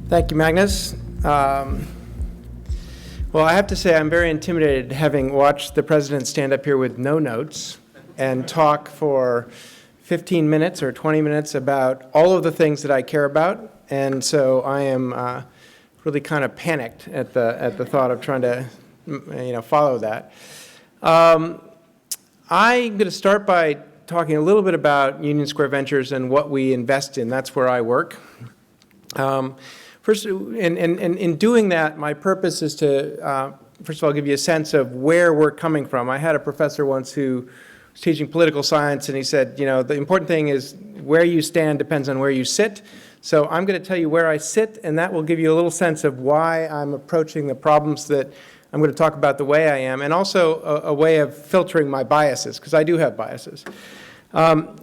Thank you, Magnus. Well, I have to say I'm very intimidated having watched the president stand up here with no notes and talk for 15 minutes or 20 minutes about all of the things that I care about. And so I am really kind of panicked at the thought of trying to follow that. I'm going to start by talking a little bit about Union Square Ventures and what we invest in. That's where I work. First, in doing that, my purpose is to, first of all, give you a sense of where we're coming from. I had a professor once who was teaching political science, and he said, the important thing is where you stand depends on where you sit. So I'm going to tell you where I sit, and that will give you a little sense of why I'm approaching the problems that I'm going to talk about the way I am, and also a way of filtering my biases, because I do have biases.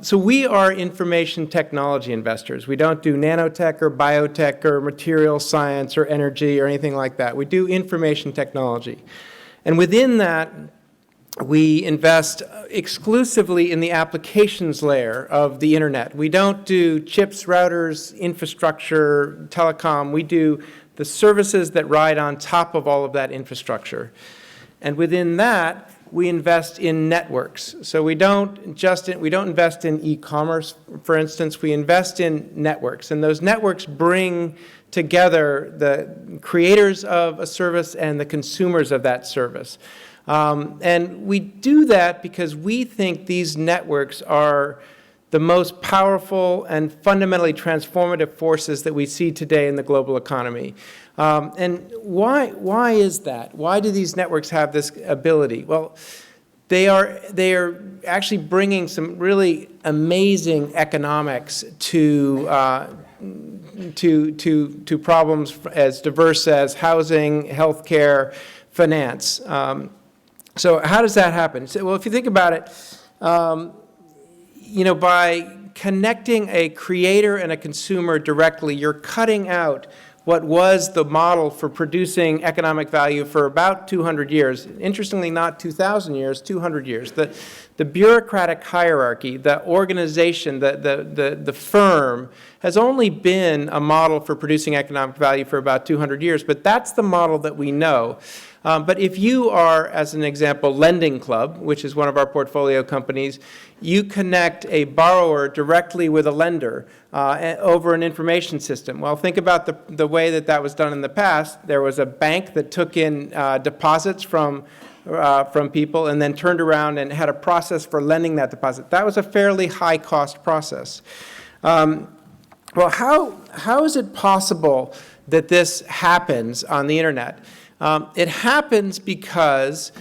So we are information technology investors. We don't do nanotech or biotech or material science or energy or anything like that. We do information technology. And within that, we invest exclusively in the applications layer of the internet. We don't do chips, routers, infrastructure, telecom. We do the services that ride on top of all of that infrastructure. And within that, we invest in networks. So we don't invest in e-commerce, for instance. We invest in networks. And those networks bring together the creators of a service and the consumers of that service. And we do that because we think these networks are the most powerful and fundamentally transformative forces that we see today in the global economy. And why is that? Why do these networks have this ability? Well, they are actually bringing some really amazing economics to problems as diverse as housing, healthcare, finance. So how does that happen? So, well, if you think about it, by connecting a creator and a consumer directly, you're cutting out what was the model for producing economic value for about 200 years. Interestingly, not 2,000 years, 200 years. The bureaucratic hierarchy, the organization, the firm has only been a model for producing economic value for about 200 years, but that's the model that we know. But if you are, as an example, Lending Club, which is one of our portfolio companies, you connect a borrower directly with a lender over an information system. Well, think about the way that was done in the past. There was a bank that took in deposits from people and then turned around and had a process for lending that deposit. That was a fairly high-cost process. Well, how is it possible that this happens on the internet? It happens because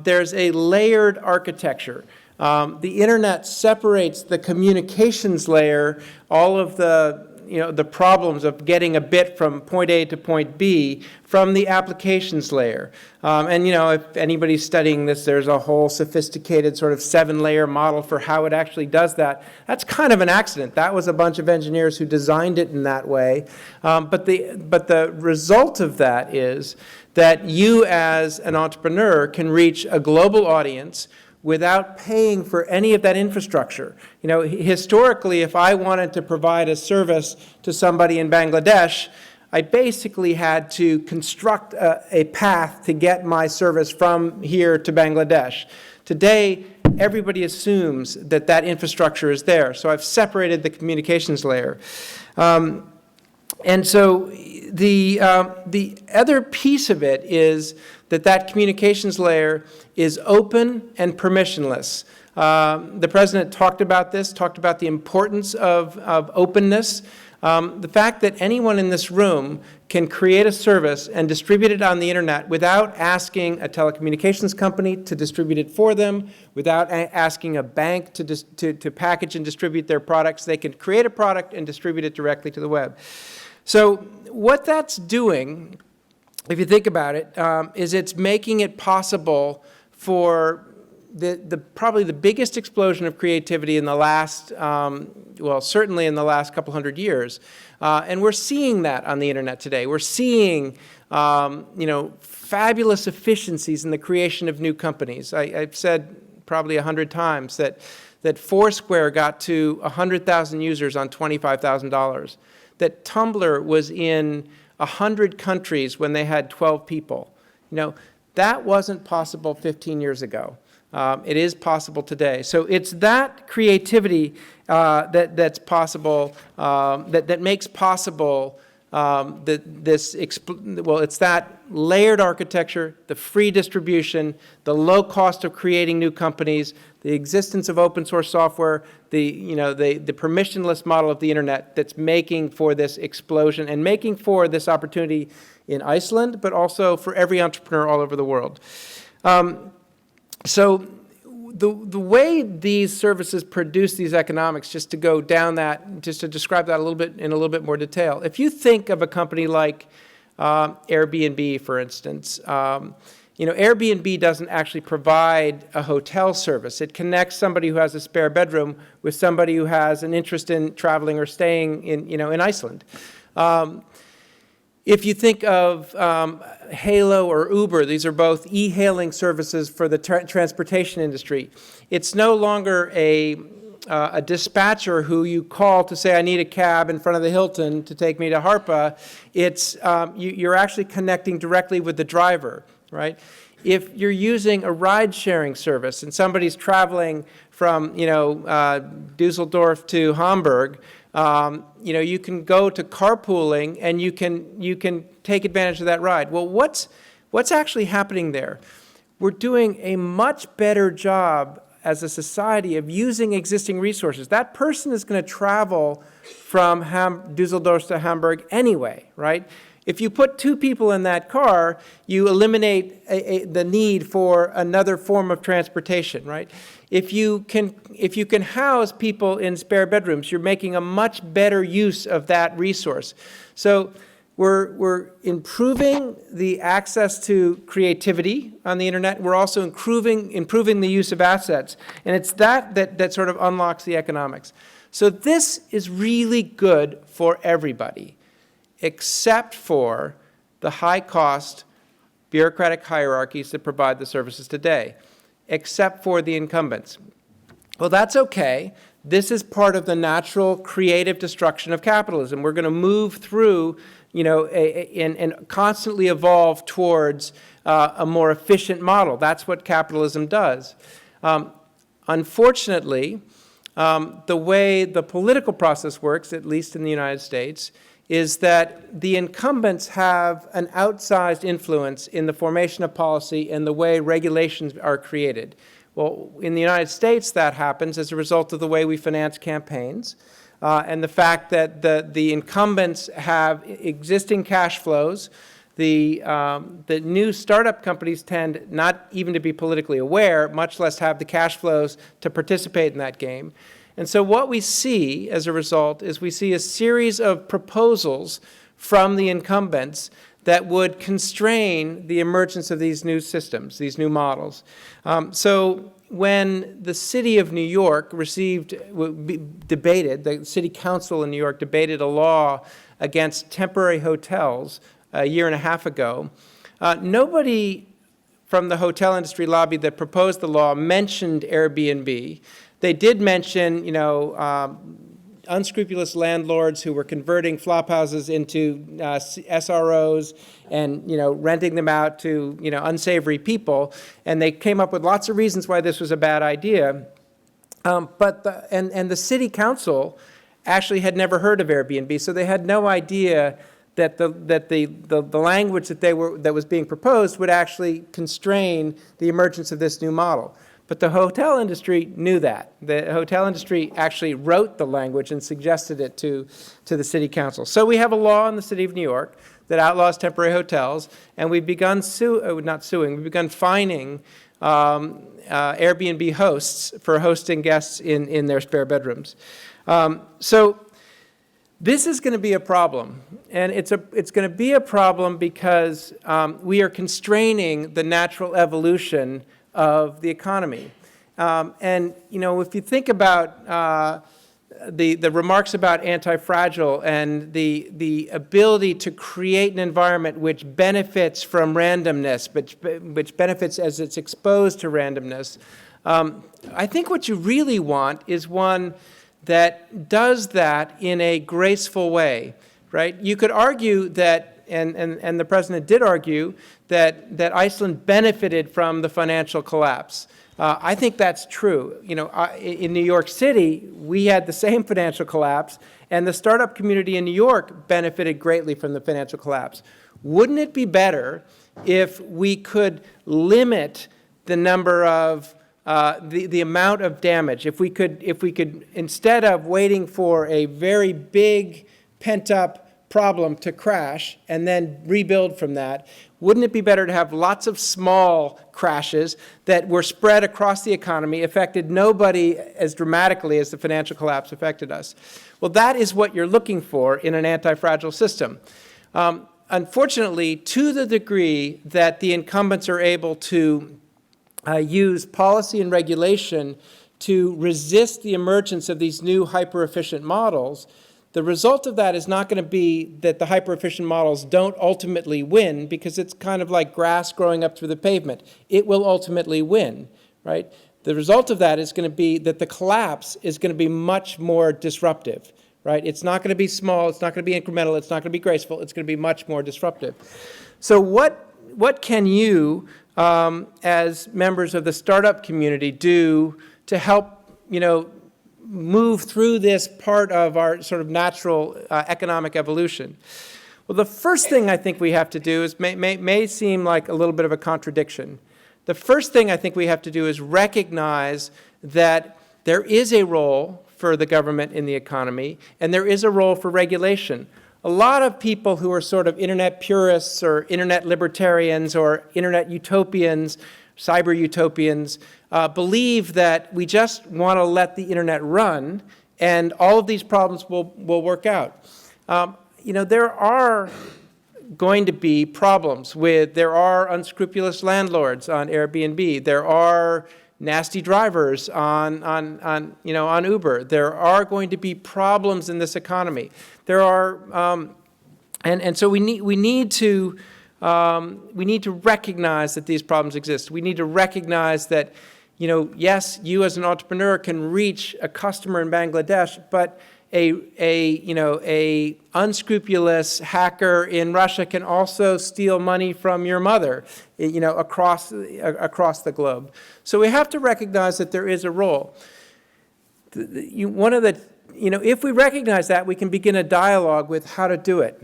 there's a layered architecture. The internet separates the communications layer, all of the problems of getting a bit from point A to point B, from the applications layer. And if anybody's studying this, there's a whole sophisticated sort of 7-layer model for how it actually does that. That's kind of an accident. That was a bunch of engineers who designed it in that way. But the result of that is that you as an entrepreneur can reach a global audience without paying for any of that infrastructure. Historically, if I wanted to provide a service to somebody in Bangladesh, I basically had to construct a path to get my service from here to Bangladesh. Today, everybody assumes that infrastructure is there. So I've separated the communications layer. And so the other piece of it is that communications layer is open and permissionless. The president talked about this, talked about the importance of openness. The fact that anyone in this room can create a service and distribute it on the internet without asking a telecommunications company to distribute it for them, without asking a bank to package and distribute their products. They can create a product and distribute it directly to the web. So what that's doing, if you think about it, is it's making it possible for probably the biggest explosion of creativity in the last, certainly in the last couple hundred years. And we're seeing that on the internet today. We're seeing, fabulous efficiencies in the creation of new companies. I've said probably 100 times that Foursquare got to 100,000 users on $25,000. that Tumblr was in 100 countries when they had 12 people. That wasn't possible 15 years ago. It is possible today. So it's that creativity that's possible, that makes possible it's that layered architecture, the free distribution, the low cost of creating new companies, the existence of open source software, the permissionless model of the internet that's making for this explosion and making for this opportunity in Iceland, but also for every entrepreneur all over the world. So the way these services produce these economics, just to go down that, just to describe that a little bit in a little bit more detail. If you think of a company like Airbnb, for instance, Airbnb doesn't actually provide a hotel service. It connects somebody who has a spare bedroom with somebody who has an interest in traveling or staying in Iceland. If you think of Halo or Uber, these are both e-hailing services for the transportation industry. It's no longer a dispatcher who you call to say, I need a cab in front of the Hilton to take me to Harpa. It's, you're actually connecting directly with the driver, right? If you're using a ride-sharing service and somebody's traveling from, Dusseldorf to Hamburg, you can go to carpooling and you can take advantage of that ride. Well, what's actually happening there? We're doing a much better job as a society of using existing resources. That person is going to travel from Dusseldorf to Hamburg anyway, right? If you put two people in that car, you eliminate the need for another form of transportation, right? If you can house people in spare bedrooms, you're making a much better use of that resource. So we're improving the access to creativity on the internet. We're also improving the use of assets. And it's that sort of unlocks the economics. So this is really good for everybody, except for the high-cost bureaucratic hierarchies that provide the services today, except for the incumbents. Well, that's okay. This is part of the natural creative destruction of capitalism. We're going to move through, and constantly evolve towards a more efficient model. That's what capitalism does. Unfortunately, the way the political process works, at least in the United States, is that the incumbents have an outsized influence in the formation of policy and the way regulations are created. Well, in the United States, that happens as a result of the way we finance campaigns and the fact that the incumbents have existing cash flows. The new startup companies tend not even to be politically aware, much less have the cash flows to participate in that game. And so what we see as a result is we see a series of proposals from the incumbents that would constrain the emergence of these new systems, these new models. So when the city of New York debated, the city council in New York debated a law against temporary hotels a year and a half ago, nobody from the hotel industry lobby that proposed the law mentioned Airbnb. They did mention, unscrupulous landlords who were converting flop houses into SROs and, renting them out to, unsavory people. And they came up with lots of reasons why this was a bad idea. But the city council actually had never heard of Airbnb, so they had no idea that the language that was being proposed would actually constrain the emergence of this new model. But the hotel industry knew that. The hotel industry actually wrote the language and suggested it to the city council. So we have a law in the city of New York that outlaws temporary hotels, and we've begun we've begun fining Airbnb hosts for hosting guests in their spare bedrooms. So this is going to be a problem, and it's going to be a problem because we are constraining the natural evolution of the economy. And, if you think about the remarks about anti-fragile and the ability to create an environment which benefits from randomness, which benefits as it's exposed to randomness, I think what you really want is one that does that in a graceful way. right? You could argue that, and the president did argue, that Iceland benefited from the financial collapse. I think that's true. In New York City, we had the same financial collapse, and the startup community in New York benefited greatly from the financial collapse. Wouldn't it be better if we could limit the number of the amount of damage? If we could, instead of waiting for a very big pent-up problem to crash and then rebuild from that, wouldn't it be better to have lots of small crashes that were spread across the economy, affected nobody as dramatically as the financial collapse affected us? Well, that is what you're looking for in an anti-fragile system. Unfortunately, to the degree that the incumbents are able to use policy and regulation to resist the emergence of these new hyper-efficient models, the result of that is not going to be that the hyper-efficient models don't ultimately win, because it's kind of like grass growing up through the pavement. It will ultimately win, right? The result of that is going to be that the collapse is going to be much more disruptive, right? It's not going to be small, it's not going to be incremental, it's not going to be graceful, it's going to be much more disruptive. So what can you, as members of the startup community, do to help, move through this part of our sort of natural economic evolution? Well, the first thing I think we have to do is may seem like a little bit of a contradiction. The first thing I think we have to do is recognize that there is a role for the government in the economy, and there is a role for regulation. A lot of people who are sort of internet purists or internet libertarians or internet utopians, cyber utopians, believe that we just want to let the internet run and all of these problems will work out. There are going to be problems there are unscrupulous landlords on Airbnb. There are nasty drivers on Uber. There are going to be problems in this economy. There are, and so we need to recognize that these problems exist. We need to recognize that, yes, you as an entrepreneur can reach a customer in Bangladesh, but a unscrupulous hacker in Russia can also steal money from your mother, across the globe. So we have to recognize that there is a role. If we recognize that, we can begin a dialogue with how to do it.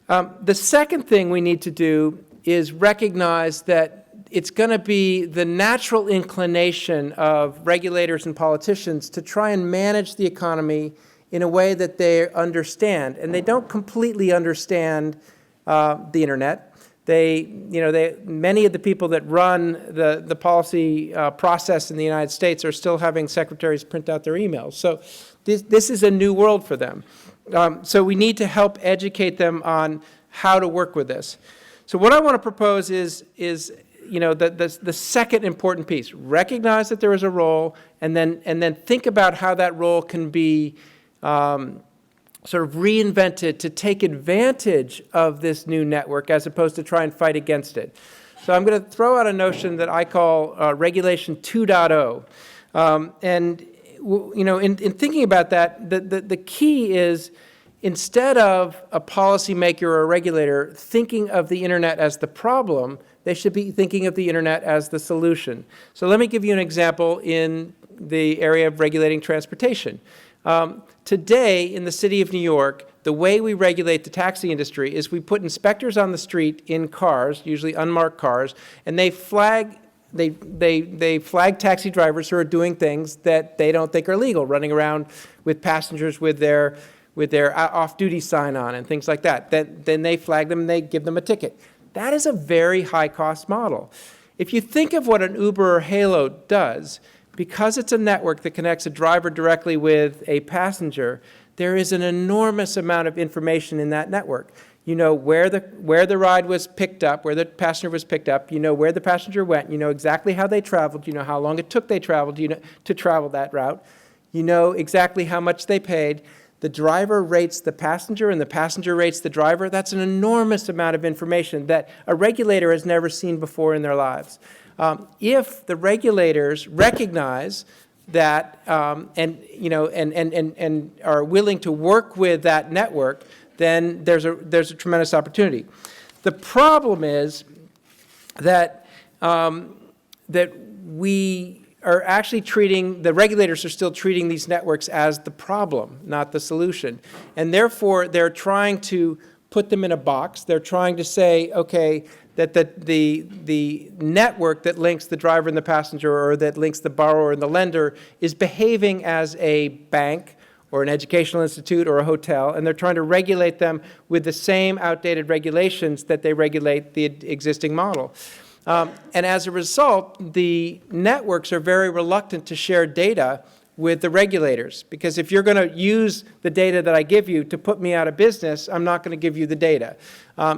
The second thing we need to do is recognize that it's going to be the natural inclination of regulators and politicians to try and manage the economy in a way that they understand. And they don't completely understand the internet. Many of the people that run the policy process in the United States are still having secretaries print out their emails. So this is a new world for them. So we need to help educate them on how to work with this. So what I want to propose is the second important piece. Recognize that there is a role, and then think about how that role can be sort of reinvented to take advantage of this new network as opposed to try and fight against it. So I'm going to throw out a notion that I call Regulation 2.0. In thinking about that, the key is, instead of a policymaker or a regulator thinking of the internet as the problem, they should be thinking of the internet as the solution. So let me give you an example in the area of regulating transportation. Today, in the city of New York, the way we regulate the taxi industry is we put inspectors on the street in cars, usually unmarked cars, and they flag taxi drivers who are doing things that they don't think are legal, running around with passengers with their off-duty sign on and things like that. Then they flag them and they give them a ticket. That is a very high-cost model. If you think of what an Uber or Halo does, because it's a network that connects a driver directly with a passenger, there is an enormous amount of information in that network. You know where the ride was picked up, where the passenger was picked up. You know where the passenger went. You know exactly how they traveled. You know how long it took they traveled to travel that route. You know exactly how much they paid. The driver rates the passenger and the passenger rates the driver. That's an enormous amount of information that a regulator has never seen before in their lives. If the regulators recognize that and are willing to work with that network, then there's a tremendous opportunity. The problem is that that we are actually the regulators are still treating these networks as the problem, not the solution. And therefore, they're trying to put them in a box. They're trying to say, okay, that the network that links the driver and the passenger, or that links the borrower and the lender, is behaving as a bank or an educational institute or a hotel, and they're trying to regulate them with the same outdated regulations that they regulate the existing model. And as a result, the networks are very reluctant to share data with the regulators, because if you're going to use the data that I give you to put me out of business, I'm not going to give you the data.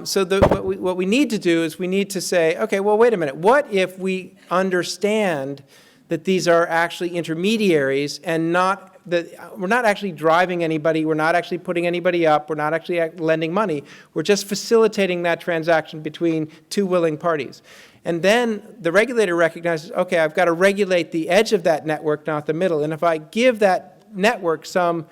So what we need to do is we need to say, okay, well, wait a minute. What if we understand that these are actually intermediaries and we're not actually driving anybody, we're not actually putting anybody up, we're not actually lending money, we're just facilitating that transaction between two willing parties. And then the regulator recognizes, okay, I've got to regulate the edge of that network, not the middle. And if I give that network some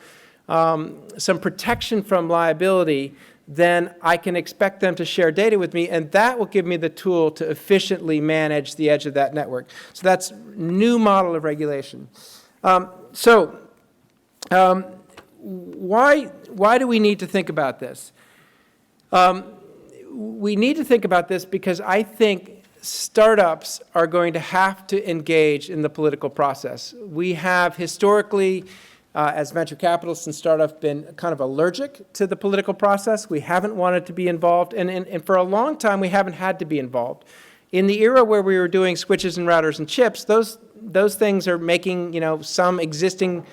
protection from liability, then I can expect them to share data with me, and that will give me the tool to efficiently manage the edge of that network. So that's a new model of regulation. Why do we need to think about this? We need to think about this because I think startups are going to have to engage in the political process. We have historically, as venture capitalists and startups, been kind of allergic to the political process. We haven't wanted to be involved, and for a long time we haven't had to be involved. In the era where we were doing switches and routers and chips, those things are making some existing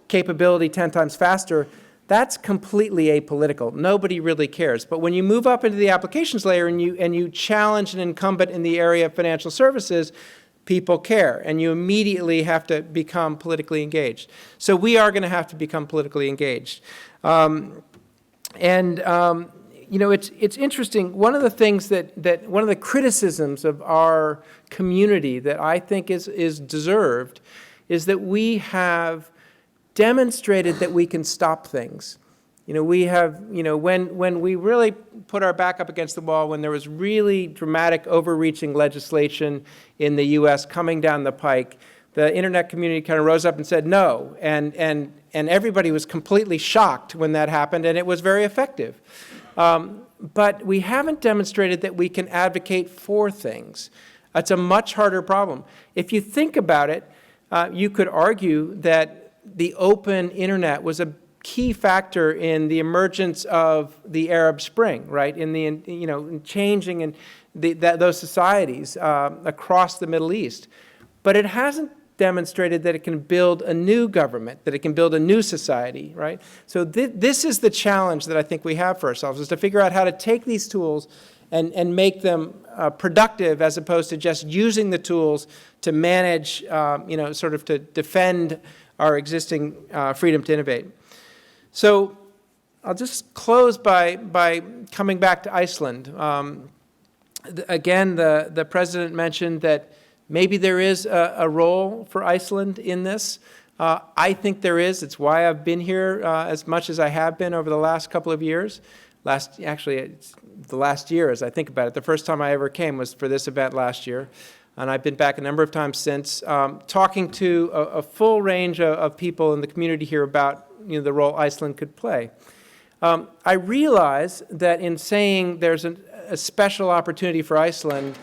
capability 10 times faster. That's completely apolitical. Nobody really cares. But when you move up into the applications layer and you challenge an incumbent in the area of financial services, people care, and you immediately have to become politically engaged. So we are going to have to become politically engaged. It's interesting. One of the things one of the criticisms of our community that I think is deserved is that we have demonstrated that we can stop things. We have, when we really put our back up against the wall, when there was really dramatic overreaching legislation in the U.S. coming down the pike, the internet community kind of rose up and said no, and everybody was completely shocked when that happened, and it was very effective. But we haven't demonstrated that we can advocate for things. It's a much harder problem. If you think about it, you could argue that the open internet was a key factor in the emergence of the Arab Spring, right? In changing in those societies across the Middle East. But it hasn't demonstrated that it can build a new government, that it can build a new society, right? So this is the challenge that I think we have for ourselves, is to figure out how to take these tools and make them productive, as opposed to just using the tools to manage, sort of to defend our existing freedom to innovate. So I'll just close by coming back to Iceland. Again, the president mentioned that maybe there is a role for Iceland in this. I think there is. It's why I've been here as much as I have been over the last couple of years. Actually, it's the last year as I think about it. The first time I ever came was for this event last year. And I've been back a number of times since, talking to a full range of people in the community here about the role Iceland could play. I realize that in saying there's a special opportunity for Iceland,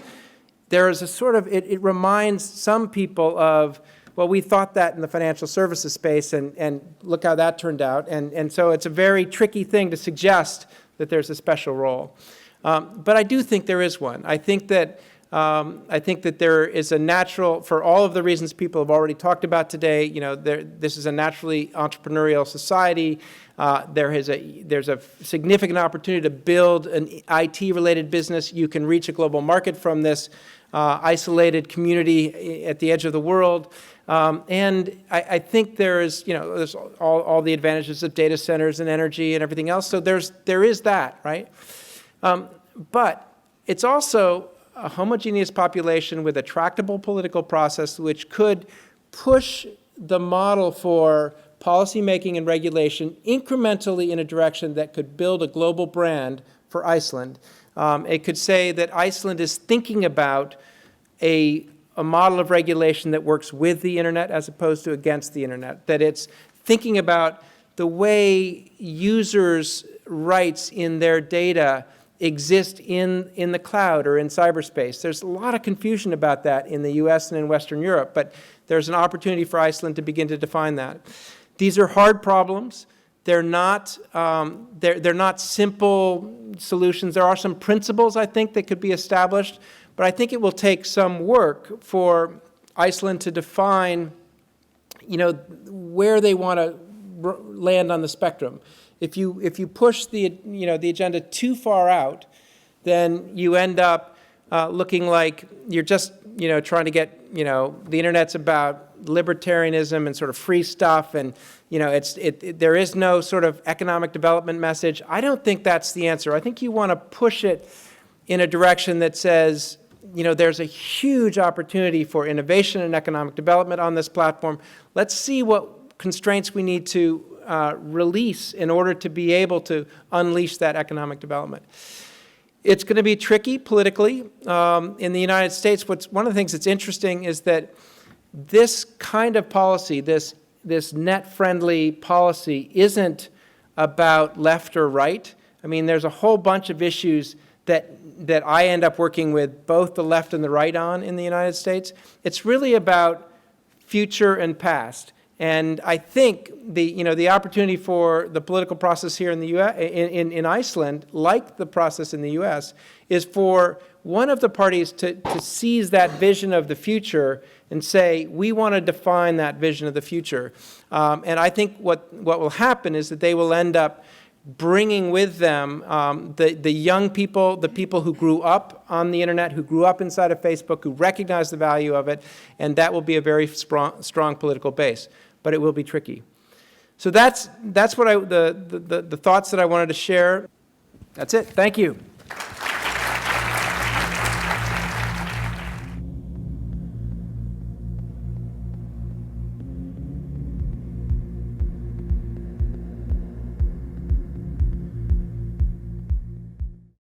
there is a sort of, it reminds some people of, well, we thought that in the financial services space, and look how that turned out. And so it's a very tricky thing to suggest that there's a special role. But I do think there is one. I think that there is a natural, for all of the reasons people have already talked about today, this is a naturally entrepreneurial society. There's a significant opportunity to build an IT-related business. You can reach a global market from this isolated community at the edge of the world. And I think there's all the advantages of data centers and energy and everything else. So there is that, right? But it's also a homogeneous population with a tractable political process which could push the model for policymaking and regulation incrementally in a direction that could build a global brand for Iceland. It could say that Iceland is thinking about a model of regulation that works with the internet as opposed to against the internet, that it's thinking about the way users' rights in their data exist in the cloud or in cyberspace. There's a lot of confusion about that in the US and in Western Europe, but there's an opportunity for Iceland to begin to define that. These are hard problems. They're not simple solutions. There are some principles, I think, that could be established, but I think it will take some work for Iceland to define, where they want to land on the spectrum. If you push the agenda too far out, then you end up looking like you're just trying to get the internet's about libertarianism and sort of free stuff, and there is no sort of economic development message. I don't think that's the answer. I think you want to push it in a direction that says there's a huge opportunity for innovation and economic development on this platform. Let's see what constraints we need to release in order to be able to unleash that economic development. It's going to be tricky politically. In the United States, one of the things that's interesting is that this kind of policy, this net-friendly policy, isn't about left or right. I mean, there's a whole bunch of issues that I end up working with both the left and the right on in the United States. It's really about future and past. And I think the opportunity for the political process here in the US, in Iceland, like the process in the US, is for one of the parties to seize that vision of the future and say, we want to define that vision of the future. And I think what will happen is that they will end up bringing with them the young people, the people who grew up on the internet, who grew up inside of Facebook, who recognize the value of it, and that will be a very strong political base. But it will be tricky. So that's what the thoughts that I wanted to share. That's it. Thank you.